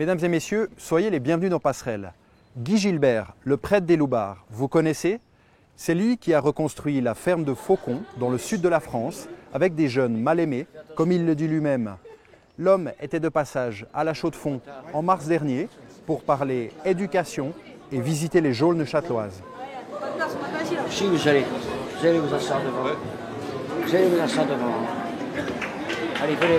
Mesdames et messieurs, soyez les bienvenus dans Passerelle. Guy Gilbert, le prêtre des Loubards, vous connaissez? C'est lui qui a reconstruit la ferme de Faucon, dans le sud de la France, avec des jeunes mal aimés, comme il le dit lui-même. L'homme était de passage à la Chaux-de-Fonds en mars dernier pour parler éducation et visiter les geôles châteloises. Si vous allez vous asseoir devant. Vous allez vous asseoir devant. Allez, venez.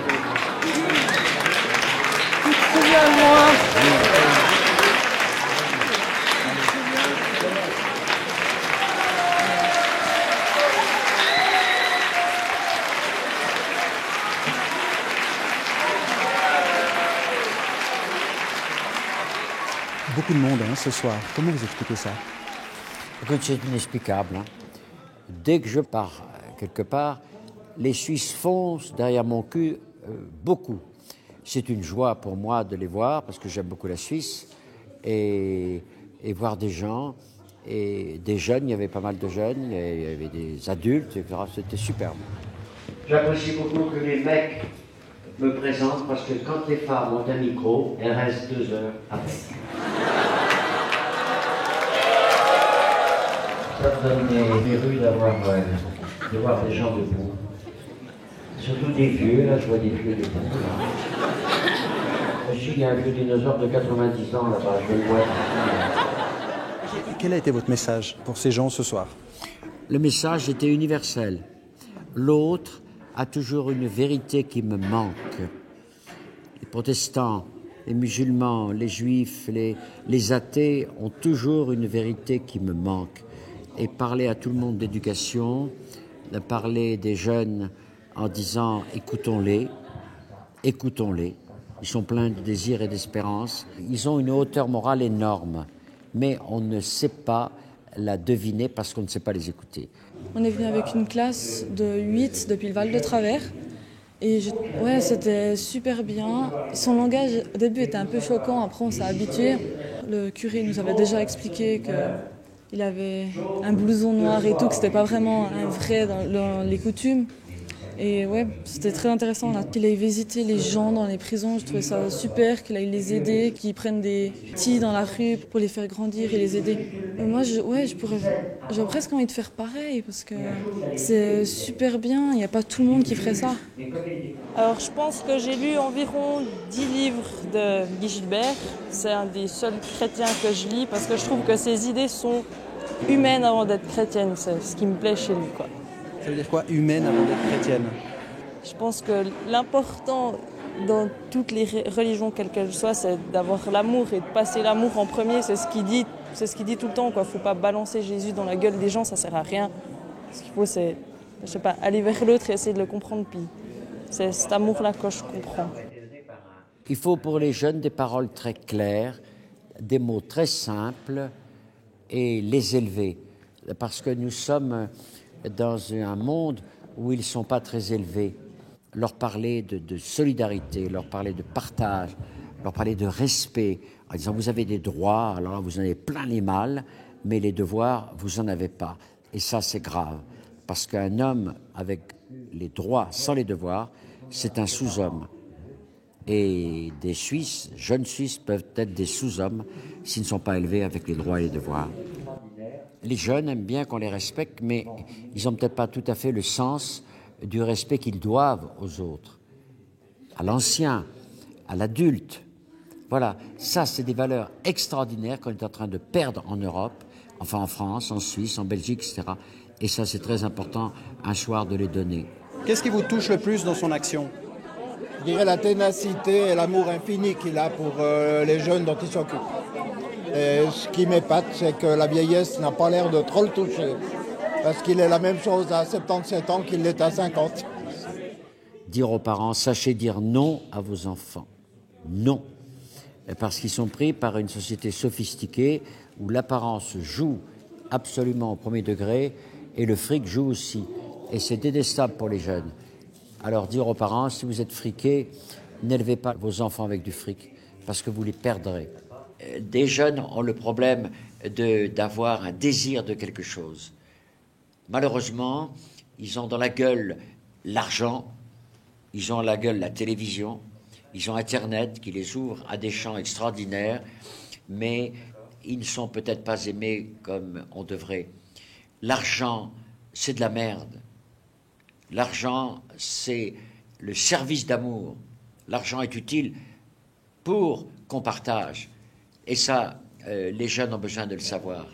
Beaucoup de monde ce soir. Comment vous expliquez ça? Écoute, c'est inexplicable. Dès que je pars quelque part, les Suisses foncent derrière mon cul beaucoup. C'est une joie pour moi de les voir parce que j'aime beaucoup la Suisse et voir des gens et des jeunes. Il y avait pas mal de jeunes, il y avait des adultes, etc. C'était superbe. J'apprécie beaucoup que les mecs me présentent parce que quand les femmes ont un micro, elles restent 2 heures après. Ça me donne des rues de voir des gens debout. Surtout des vieux, là, je vois des vieux debout. Ici, il y a un vieux dinosaure de 90 ans là-bas, je le vois. Quel a été votre message pour ces gens ce soir? Le message était universel. L'autre a toujours une vérité qui me manque. Les protestants, les musulmans, les juifs, les athées ont toujours une vérité qui me manque. Et parler à tout le monde d'éducation, de parler des jeunes en disant écoutons-les, écoutons-les. Ils sont pleins de désir et d'espérance. Ils ont une hauteur morale énorme, mais on ne sait pas la deviner parce qu'on ne sait pas les écouter. On est venu avec une classe de 8 depuis le Val de Travers. Et c'était super bien. Son langage au début était un peu choquant, après on s'est habitué. Le curé nous avait déjà expliqué qu'il avait un blouson noir et tout, que c'était pas vraiment un vrai dans les coutumes. Et ouais, c'était très intéressant. Qu'il aille visiter les gens dans les prisons, je trouvais ça super, qu'il aille les aider, qu'ils prennent des petits dans la rue pour les faire grandir et les aider. Et moi, j'aurais presque envie de faire pareil, parce que c'est super bien, il n'y a pas tout le monde qui ferait ça. Alors je pense que j'ai lu environ 10 livres de Guy Gilbert. C'est un des seuls chrétiens que je lis, parce que je trouve que ses idées sont humaines avant d'être chrétiennes. C'est ce qui me plaît chez lui, quoi. Ça veut dire quoi, humaine avant d'être chrétienne? Je pense que l'important dans toutes les religions, quelles qu'elles soient, c'est d'avoir l'amour et de passer l'amour en premier. C'est ce qu'il dit tout le temps, quoi. Faut pas balancer Jésus dans la gueule des gens, ça sert à rien. Ce qu'il faut, c'est, je sais pas, aller vers l'autre et essayer de le comprendre. Puis c'est cet amour-là que je comprends. Il faut pour les jeunes des paroles très claires, des mots très simples et les élever. Parce que nous sommes dans un monde où ils ne sont pas très élevés. Leur parler de solidarité, leur parler de partage, leur parler de respect, en disant vous avez des droits, alors là vous en avez plein les mâles, mais les devoirs, vous n'en avez pas. Et ça, c'est grave, parce qu'un homme avec les droits sans les devoirs, c'est un sous-homme. Et des Suisses, jeunes Suisses, peuvent être des sous-hommes s'ils ne sont pas élevés avec les droits et les devoirs. Les jeunes aiment bien qu'on les respecte, mais ils n'ont peut-être pas tout à fait le sens du respect qu'ils doivent aux autres, à l'ancien, à l'adulte. Voilà, ça c'est des valeurs extraordinaires qu'on est en train de perdre en Europe, enfin en France, en Suisse, en Belgique, etc. Et ça c'est très important un soir de les donner. Qu'est-ce qui vous touche le plus dans son action? Je dirais la ténacité et l'amour infini qu'il a pour les jeunes dont il s'occupe. Et ce qui m'épate, c'est que la vieillesse n'a pas l'air de trop le toucher. Parce qu'il est la même chose à 77 ans qu'il l'est à 50. Dire aux parents, sachez dire non à vos enfants. Non. Parce qu'ils sont pris par une société sophistiquée où l'apparence joue absolument au premier degré et le fric joue aussi. Et c'est détestable pour les jeunes. Alors dire aux parents, si vous êtes friqués, n'élevez pas vos enfants avec du fric, parce que vous les perdrez. Des jeunes ont le problème d'avoir un désir de quelque chose. Malheureusement, ils ont dans la gueule l'argent, ils ont dans la gueule la télévision, Ils ont Internet qui les ouvre à des champs extraordinaires, mais ils ne sont peut-être pas aimés comme on devrait. L'argent, c'est de la merde. L'argent, c'est le service d'amour. L'argent est utile pour qu'on partage. Et ça, les jeunes ont besoin de le savoir.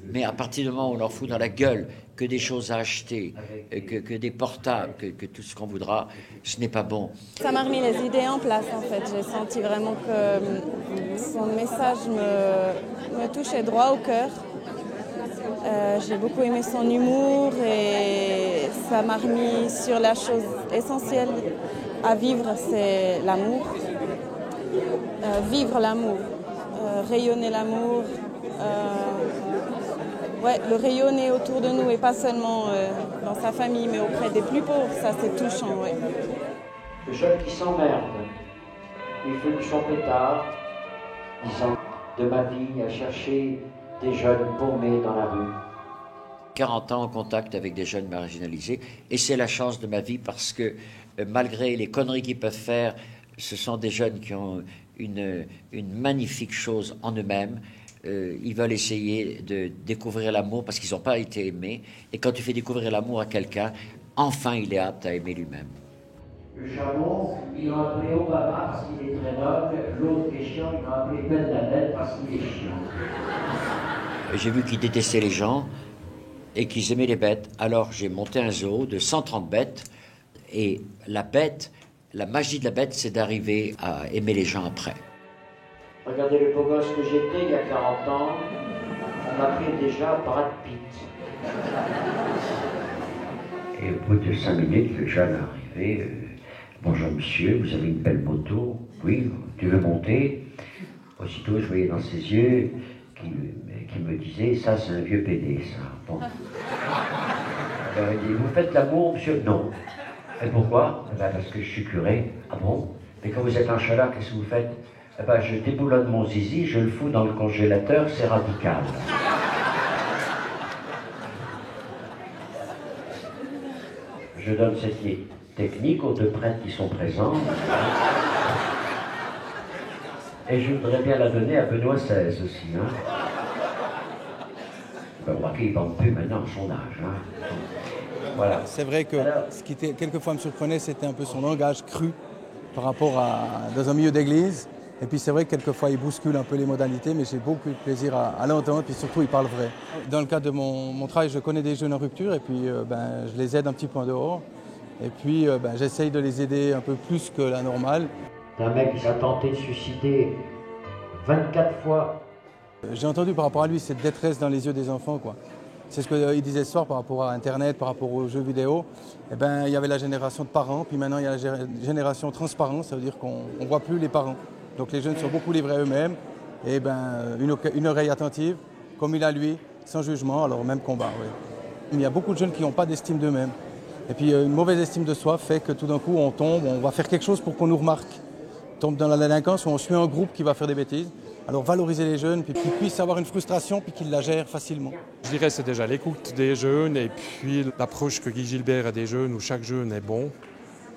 Mais à partir du moment où on leur fout dans la gueule que des choses à acheter, que des portables, que tout ce qu'on voudra, ce n'est pas bon. Ça m'a remis les idées en place en fait. J'ai senti vraiment que son message me touchait droit au cœur. J'ai beaucoup aimé son humour et ça m'a remis sur la chose essentielle à vivre, c'est l'amour. Vivre l'amour, rayonner l'amour. Le rayonner autour de nous et pas seulement dans sa famille, mais auprès des plus pauvres, ça c'est touchant. Ouais. Le jeune qui s'emmerde, il fume son pétard, disant de ma vie à chercher des jeunes paumés dans la rue. 40 ans en contact avec des jeunes marginalisés, et c'est la chance de ma vie parce que malgré les conneries qu'ils peuvent faire, ce sont des jeunes qui ont une magnifique chose en eux-mêmes. Ils veulent essayer de découvrir l'amour parce qu'ils n'ont pas été aimés. Et quand tu fais découvrir l'amour à quelqu'un, enfin il est apte à aimer lui-même. Le chameau, il l'a appelé Obama parce qu'il est très noble. L'autre qui est chiant, il l'a appelé Ben Laden parce qu'il est chiant. J'ai vu qu'ils détestaient les gens et qu'ils aimaient les bêtes. Alors j'ai monté un zoo de 130 bêtes. Et la bête, la magie de la bête, c'est d'arriver à aimer les gens après. Regardez le beau gosse que j'étais il y a 40 ans, on m'appelait déjà Brad Pitt. Et au bout de 5 minutes, le jeune est arrivé. Bonjour monsieur, vous avez une belle moto. Oui, tu veux monter? Aussitôt, je voyais dans ses yeux qui me disait, ça c'est un vieux PD, ça. Bon. Alors il dit, vous faites l'amour, monsieur? Non. Et pourquoi? Parce que je suis curé. Ah bon? Mais quand vous êtes en chaleur, qu'est-ce que vous faites? Je déboulonne mon zizi, je le fous dans le congélateur, c'est radical. Je donne cette technique aux 2 prêtres qui sont présents. Et je voudrais bien la donner à Benoît XVI aussi. Hein. Remarquez, il ne vend plus maintenant à son âge. Hein. Voilà. C'est vrai que ce qui quelquefois me surprenait, c'était un peu son langage cru par rapport dans un milieu d'église. Et puis c'est vrai que quelquefois il bouscule un peu les modalités, mais j'ai beaucoup de plaisir à l'entendre, puis surtout il parle vrai. Dans le cadre de mon travail, je connais des jeunes en rupture, et puis je les aide un petit peu en dehors. Et puis j'essaye de les aider un peu plus que la normale. Un mec qui s'est tenté de suicider 24 fois. J'ai entendu par rapport à lui cette détresse dans les yeux des enfants, quoi. C'est ce qu'il disait ce soir par rapport à Internet, par rapport aux jeux vidéo. Il y avait la génération de parents, puis maintenant il y a la génération transparente, ça veut dire qu'on ne voit plus les parents. Donc les jeunes sont beaucoup livrés à eux-mêmes, et une oreille attentive, comme il a lui, sans jugement, alors même combat. Oui. Il y a beaucoup de jeunes qui n'ont pas d'estime d'eux-mêmes. Et puis une mauvaise estime de soi fait que tout d'un coup on tombe, on va faire quelque chose pour qu'on nous remarque. On tombe dans la délinquance ou on suit un groupe qui va faire des bêtises. Alors valoriser les jeunes, puis qu'ils puissent avoir une frustration, puis qu'ils la gèrent facilement. Je dirais que c'est déjà l'écoute des jeunes et puis l'approche que Guy Gilbert a des jeunes où chaque jeune est bon,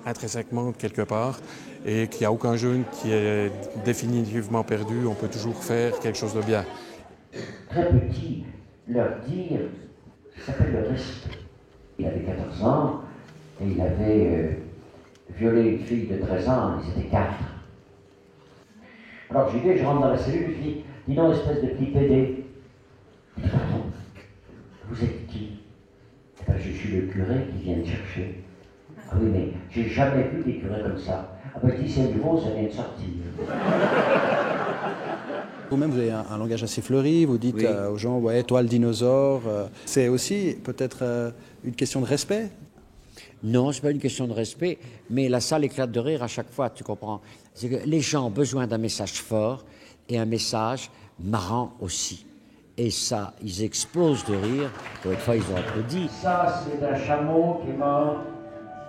intrinsèquement quelque part, et qu'il n'y a aucun jeune qui est définitivement perdu, on peut toujours faire quelque chose de bien. Très petit, leur dire, ça s'appelle le respect. Il avait 14 ans et il avait violé une fille de 13 ans, ils étaient 4. Alors je rentre dans la cellule, je dis, dis donc, espèce de petit pédé. Il dit, pardon, vous êtes qui? Je suis le curé qui vient me chercher. Ah oui, mais j'ai jamais vu des curés comme ça. Ah ben je dis, c'est nouveau, ça vient de sortir. Vous-même, vous avez un langage assez fleuri, vous dites aux gens, ouais, toi le dinosaure. C'est aussi peut-être une question de respect? Non, ce n'est pas une question de respect, mais la salle éclate de rire à chaque fois, tu comprends. C'est que les gens ont besoin d'un message fort et un message marrant aussi. Et ça, ils explosent de rire. Une fois, ils ont applaudi. Ça, c'est un chameau qui est mort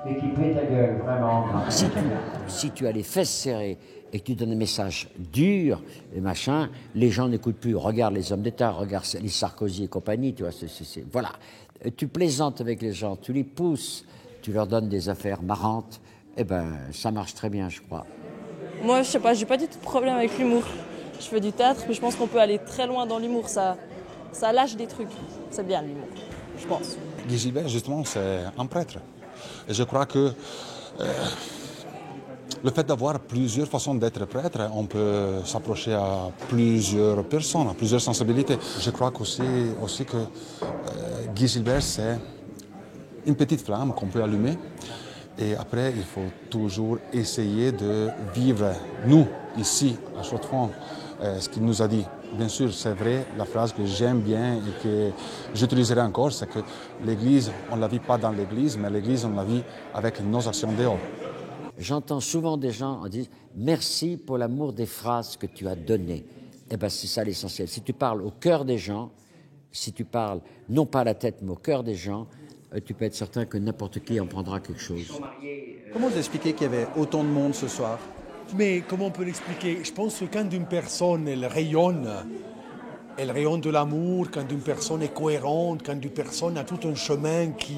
et qui pète ta gueule, vraiment. Si tu as les fesses serrées et que tu donnes un message dur et machin, les gens n'écoutent plus. Regarde les hommes d'État, regarde les Sarkozy et compagnie, tu vois. Voilà. Tu plaisantes avec les gens, tu les pousses, tu leur donnes des affaires marrantes, ça marche très bien, je crois. Moi, je sais pas, j'ai pas du tout de problème avec l'humour. Je fais du théâtre, mais je pense qu'on peut aller très loin dans l'humour. Ça lâche des trucs. C'est bien l'humour, je pense. Guy Gilbert, justement, c'est un prêtre. Et je crois que le fait d'avoir plusieurs façons d'être prêtre, on peut s'approcher à plusieurs personnes, à plusieurs sensibilités. Je crois aussi que Guy Gilbert, c'est une petite flamme qu'on peut allumer. Et après, il faut toujours essayer de vivre, nous, ici, à Chaux-de-Fonds, ce qu'il nous a dit. Bien sûr, c'est vrai, la phrase que j'aime bien et que j'utiliserai encore, c'est que l'Église, on ne la vit pas dans l'Église, mais l'Église, on la vit avec nos actions dehors. J'entends souvent des gens dire « Merci pour l'amour des phrases que tu as données ». Eh bien, c'est ça l'essentiel. Si tu parles au cœur des gens, si tu parles non pas à la tête, mais au cœur des gens, tu peux être certain que n'importe qui en prendra quelque chose. Comment vous expliquez qu'il y avait autant de monde ce soir? Mais comment on peut l'expliquer? Je pense que quand une personne, elle rayonne de l'amour, quand une personne est cohérente, quand une personne a tout un chemin qui,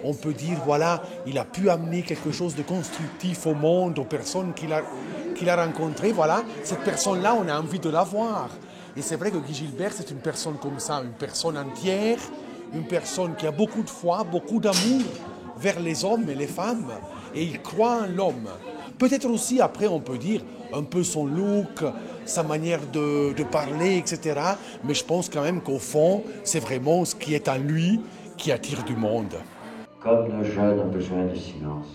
on peut dire, voilà, il a pu amener quelque chose de constructif au monde, aux personnes qu'il a rencontrées, voilà, cette personne-là, on a envie de la voir. Et c'est vrai que Guy Gilbert, c'est une personne comme ça, une personne entière, une personne qui a beaucoup de foi, beaucoup d'amour vers les hommes et les femmes, et il croit en l'homme. Peut-être aussi, après, on peut dire un peu son look, sa manière de parler, etc. Mais je pense quand même qu'au fond, c'est vraiment ce qui est en lui qui attire du monde. Comme nos jeunes ont besoin de silence,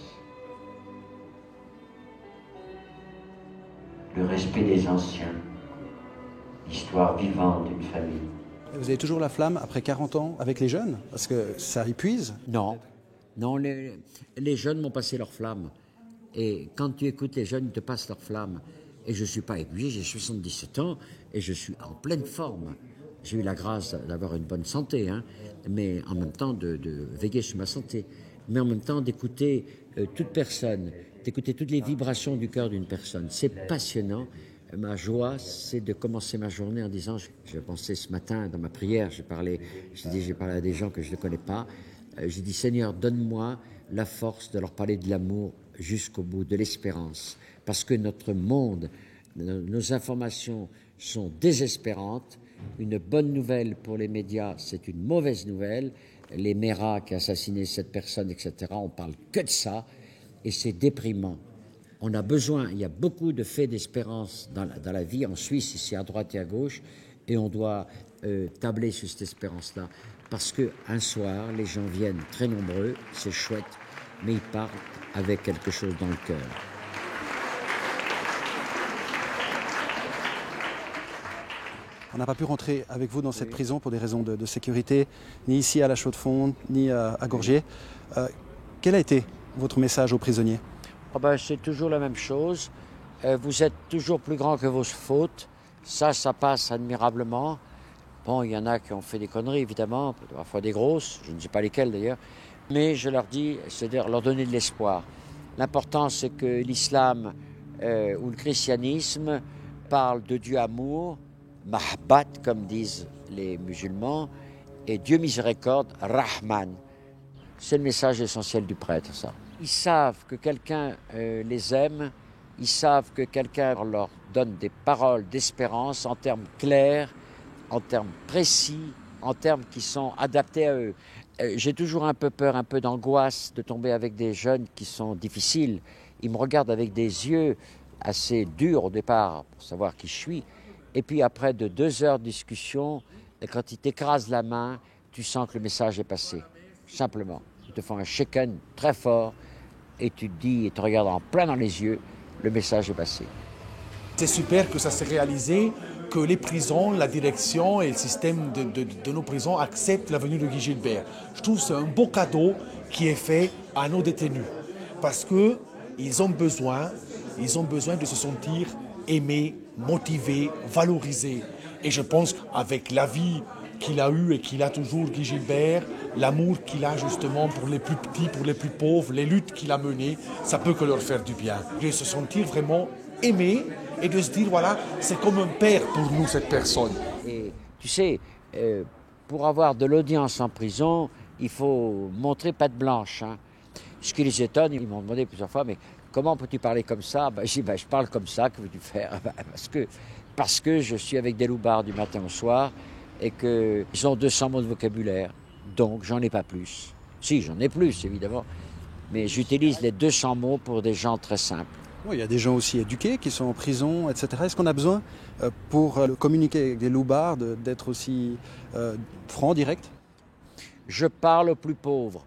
le respect des anciens, l'histoire vivante d'une famille. Vous avez toujours la flamme après 40 ans avec les jeunes? Parce que ça épuise. Non, les jeunes m'ont passé leur flamme. Et quand tu écoutes les jeunes, ils te passent leur flamme. Et je ne suis pas épuisé, j'ai 77 ans et je suis en pleine forme. J'ai eu la grâce d'avoir une bonne santé, mais en même temps de veiller sur ma santé. Mais en même temps d'écouter toute personne, d'écouter toutes les vibrations du cœur d'une personne. C'est passionnant. Ma joie, c'est de commencer ma journée en disant, je pensais ce matin dans ma prière, j'ai parlé à des gens que je ne connais pas. J'ai dit, Seigneur, donne-moi la force de leur parler de l'amour jusqu'au bout, de l'espérance. Parce que notre monde, nos informations sont désespérantes. Une bonne nouvelle pour les médias, c'est une mauvaise nouvelle. Les Meira qui a assassiné cette personne, etc., on parle que de ça. Et c'est déprimant. On a besoin, il y a beaucoup de faits d'espérance dans la vie, en Suisse, ici à droite et à gauche, et on doit tabler sur cette espérance-là. Parce qu'un soir, les gens viennent très nombreux, c'est chouette, mais ils partent avec quelque chose dans le cœur. On n'a pas pu rentrer avec vous dans cette prison pour des raisons de sécurité, ni ici à la Chaux-de-Fonds, ni à Gorgier. Quel a été votre message aux prisonniers? C'est toujours la même chose. Vous êtes toujours plus grand que vos fautes. Ça passe admirablement. Bon, il y en a qui ont fait des conneries, évidemment, parfois des grosses, je ne sais pas lesquelles d'ailleurs. Mais je leur dis, c'est-à-dire leur donner de l'espoir. L'important, c'est que l'islam ou le christianisme parle de Dieu amour, Mahbat, comme disent les musulmans, et Dieu miséricorde, Rahman. C'est le message essentiel du prêtre, ça. Ils savent que quelqu'un les aime, ils savent que quelqu'un leur donne des paroles d'espérance en termes clairs, en termes précis, en termes qui sont adaptés à eux. J'ai toujours un peu peur, un peu d'angoisse de tomber avec des jeunes qui sont difficiles. Ils me regardent avec des yeux assez durs au départ pour savoir qui je suis. Et puis après de 2 heures de discussion, quand ils t'écrasent la main, tu sens que le message est passé. Simplement. Ils te font un shaken très fort et tu te dis, et te regardes en plein dans les yeux, le message est passé. C'est super que ça s'est réalisé, que les prisons, la direction et le système de nos prisons acceptent la venue de Guy Gilbert. Je trouve que c'est un beau cadeau qui est fait à nos détenus. Parce qu'ils ont besoin de se sentir aimés, motivés, valorisés. Et je pense qu'avec la vie qu'il a eue et qu'il a toujours, Guy Gilbert, l'amour qu'il a justement pour les plus petits, pour les plus pauvres, les luttes qu'il a menées, ça peut que leur faire du bien. De se sentir vraiment aimés et de se dire, voilà, c'est comme un père pour nous, cette personne. Et tu sais, pour avoir de l'audience en prison, il faut montrer patte blanche. Ce qui les étonne, ils m'ont demandé plusieurs fois, mais comment peux-tu parler comme ça? Je dis, je parle comme ça, que veux-tu faire? Parce que je suis avec des loupards du matin au soir et qu'ils ont 200 mots de vocabulaire, donc j'en ai pas plus. Si, j'en ai plus, évidemment, mais j'utilise les 200 mots pour des gens très simples. Oui, il y a des gens aussi éduqués qui sont en prison, etc. Est-ce qu'on a besoin, pour communiquer avec des loupards, d'être aussi franc, direct? Je parle aux plus pauvres.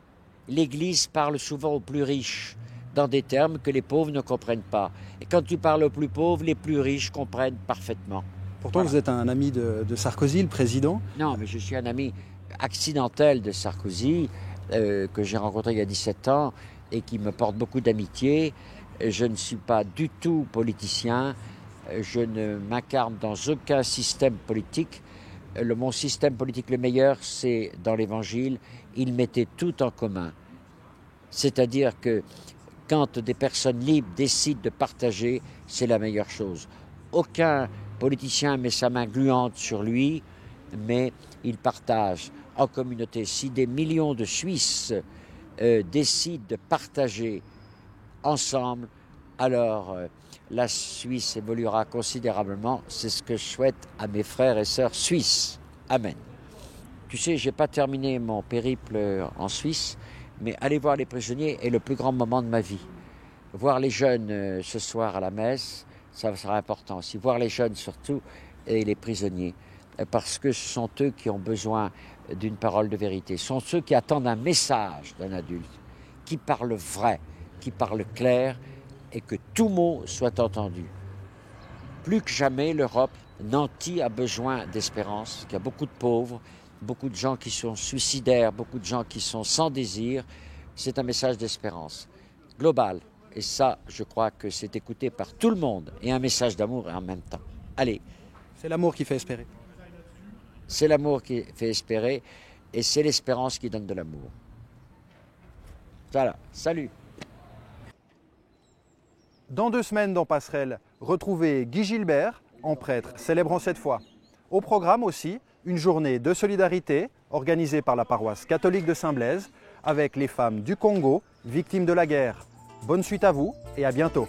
L'Église parle souvent aux plus riches, dans des termes que les pauvres ne comprennent pas. Et quand tu parles aux plus pauvres, les plus riches comprennent parfaitement. Pourtant, vous êtes un ami de Sarkozy, le président. Non, mais je suis un ami accidentel de Sarkozy, que j'ai rencontré il y a 17 ans et qui me porte beaucoup d'amitié. Je ne suis pas du tout politicien. Je ne m'incarne dans aucun système politique. Mon système politique le meilleur, c'est dans l'Évangile. Il mettait tout en commun. C'est-à-dire que quand des personnes libres décident de partager, c'est la meilleure chose. Aucun politicien met sa main gluante sur lui, mais il partage en communauté. Si des millions de Suisses décident de partager ensemble, alors la Suisse évoluera considérablement. C'est ce que je souhaite à mes frères et sœurs suisses. Amen. Tu sais, je n'ai pas terminé mon périple en Suisse, mais aller voir les prisonniers est le plus grand moment de ma vie. Voir les jeunes ce soir à la messe, ça sera important aussi. Voir les jeunes surtout et les prisonniers, parce que ce sont eux qui ont besoin d'une parole de vérité. Ce sont ceux qui attendent un message d'un adulte, qui parle vrai, qui parle clair et que tout mot soit entendu. Plus que jamais, l'Europe nantie a besoin d'espérance, qu'il y a beaucoup de pauvres, beaucoup de gens qui sont suicidaires, beaucoup de gens qui sont sans désir. C'est un message d'espérance global. Et ça, je crois que c'est écouté par tout le monde. Et un message d'amour en même temps. Allez. C'est l'amour qui fait espérer. C'est l'amour qui fait espérer. Et c'est l'espérance qui donne de l'amour. Voilà. Salut. Dans 2 semaines dans Passerelle, retrouvez Guy Gilbert, en prêtre, célébrant cette foi. Au programme aussi, une journée de solidarité organisée par la paroisse catholique de Saint-Blaise avec les femmes du Congo, victimes de la guerre. Bonne suite à vous et à bientôt.